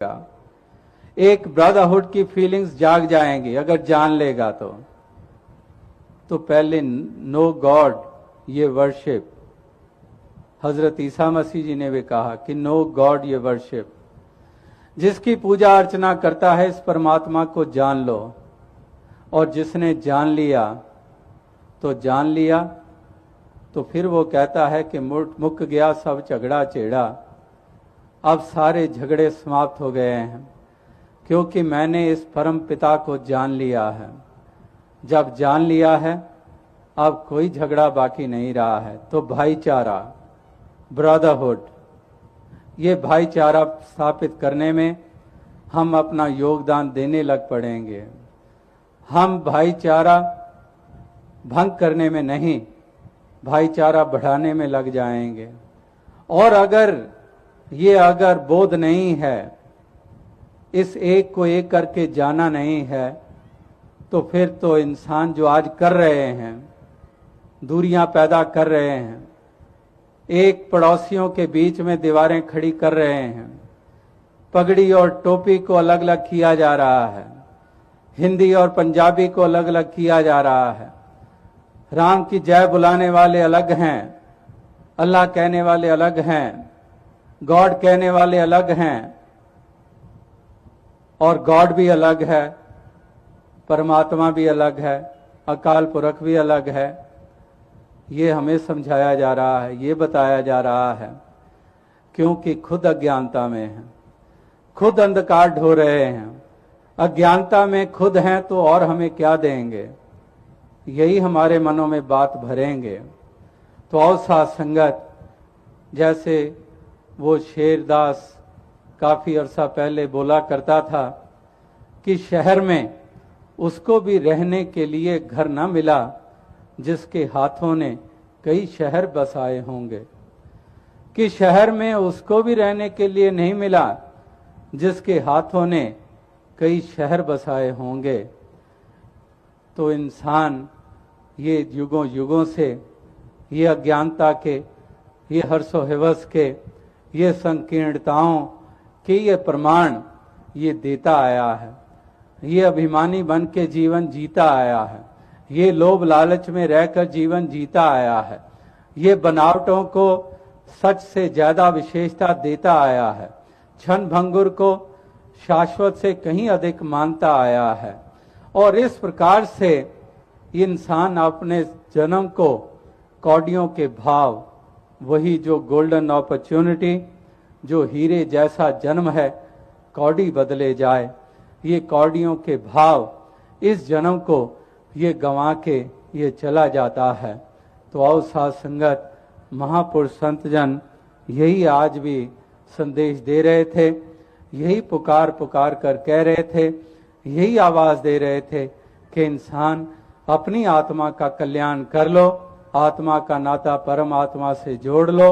एक ब्रदरहुड की फीलिंग्स जाग जाएंगी अगर जान लेगा तो पहले नो गॉड ये वर्शिप। हजरत ईसा मसीह जी ने भी कहा कि नो गॉड ये वर्शिप। जिसकी पूजा अर्चना करता है इस परमात्मा को जान लो, और जिसने जान लिया तो फिर वो कहता है कि मुक गया सब झगड़ा चेड़ा। अब सारे झगड़े समाप्त हो गए हैं क्योंकि मैंने इस परम पिता को जान लिया है। जब जान लिया है अब कोई झगड़ा बाकी नहीं रहा है। तो भाईचारा, ब्रदरहुड, ये भाईचारा स्थापित करने में हम अपना योगदान देने लग पड़ेंगे। हम भाईचारा भंग करने में नहीं, भाईचारा बढ़ाने में लग जाएंगे। और अगर बोध नहीं है, इस एक को एक करके जाना नहीं है, तो फिर तो इंसान जो आज कर रहे हैं, दूरियां पैदा कर रहे हैं, एक पड़ोसियों के बीच में दीवारें खड़ी कर रहे हैं, पगड़ी और टोपी को अलग अलग किया जा रहा है, हिंदी और पंजाबी को अलग अलग किया जा रहा है, राम की जय बुलाने वाले अलग हैं, अल्लाह कहने वाले अलग हैं, गॉड कहने वाले अलग हैं, और गॉड भी अलग है, परमात्मा भी अलग है, अकाल पुरख भी अलग है। ये हमें समझाया जा रहा है, ये बताया जा रहा है, क्योंकि खुद अज्ञानता में है, खुद अंधकार ढो रहे हैं, अज्ञानता में खुद हैं, तो और हमें क्या देंगे? यही हमारे मनों में बात भरेंगे। तो आओ साथ संगत, जैसे वो शेरदास काफी अरसा पहले बोला करता था कि शहर में उसको भी रहने के लिए घर न मिला जिसके हाथों ने कई शहर बसाए होंगे, कि शहर में उसको भी रहने के लिए नहीं मिला जिसके हाथों ने कई शहर बसाए होंगे। तो इंसान ये युगों युगों से ये अज्ञानता के, ये हर्षो हवस के, ये संकीर्णताओं के ये प्रमाण ये देता आया है। ये अभिमानी बन के जीवन जीता आया है, ये लोभ लालच में रहकर जीवन जीता आया है, ये बनावटों को सच से ज्यादा विशेषता देता आया है, क्षण भंगुर को शाश्वत से कहीं अधिक मानता आया है। और इस प्रकार से इंसान अपने जन्म को कौड़ियों के भाव, वही जो गोल्डन अपॉर्चुनिटी, जो हीरे जैसा जन्म है, कौड़ी बदले जाए, ये कौड़ियों के भाव इस जन्म को ये गंवा के ये चला जाता है। तो आओ साथ संगत, महापुरुष संत जन यही आज भी संदेश दे रहे थे, यही पुकार पुकार कर कह रहे थे, यही आवाज दे रहे थे कि इंसान अपनी आत्मा का कल्याण कर लो, आत्मा का नाता परमात्मा से जोड़ लो,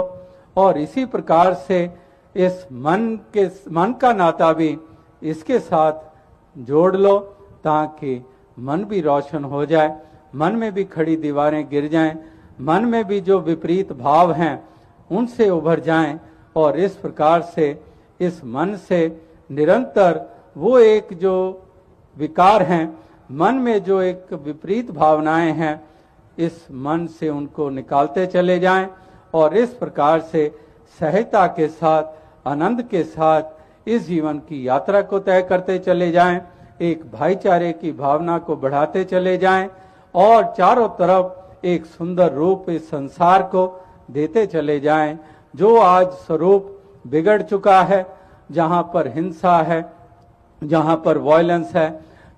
और इसी प्रकार से इस मन का नाता भी इसके साथ जोड़ लो, ताकि मन भी रोशन हो जाए, मन में भी खड़ी दीवारें गिर जाएं, मन में भी जो विपरीत भाव हैं उनसे उभर जाएं, और इस प्रकार से इस मन से निरंतर वो एक जो विकार हैं, मन में जो एक विपरीत भावनाएं हैं, इस मन से उनको निकालते चले जाएं, और इस प्रकार से सहजता के साथ, आनंद के साथ इस जीवन की यात्रा को तय करते चले जाएं, एक भाईचारे की भावना को बढ़ाते चले जाएं, और चारों तरफ एक सुंदर रूप इस संसार को देते चले जाएं। जो आज स्वरूप बिगड़ चुका है, जहां पर हिंसा है, जहां पर वायलेंस है,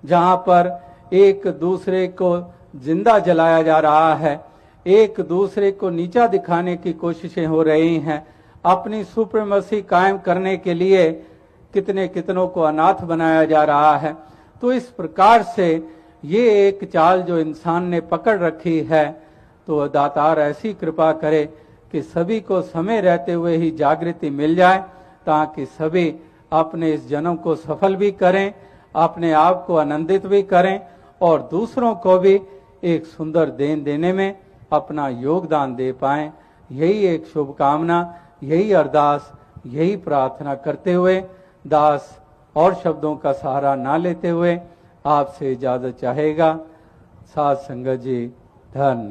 जहां पर एक दूसरे को जिंदा जलाया जा रहा है, एक दूसरे को नीचा दिखाने की कोशिशें हो रही हैं, अपनी सुप्रीमेसी कायम करने के लिए कितनों को अनाथ बनाया जा रहा है। तो इस प्रकार से ये एक चाल जो इंसान ने पकड़ रखी है, तो दातार ऐसी कृपा करे कि सभी को समय रहते हुए ही जागृति मिल जाए, ताकि सभी अपने इस जन्म को सफल भी करें, अपने आप को आनंदित भी करें, और दूसरों को भी एक सुंदर देन देने में अपना योगदान दे पाएं। यही एक शुभकामना, यही अरदास, यही प्रार्थना करते हुए दास और शब्दों का सहारा ना लेते हुए आपसे इजाजत चाहेगा। साथ संगत जी, धन्य।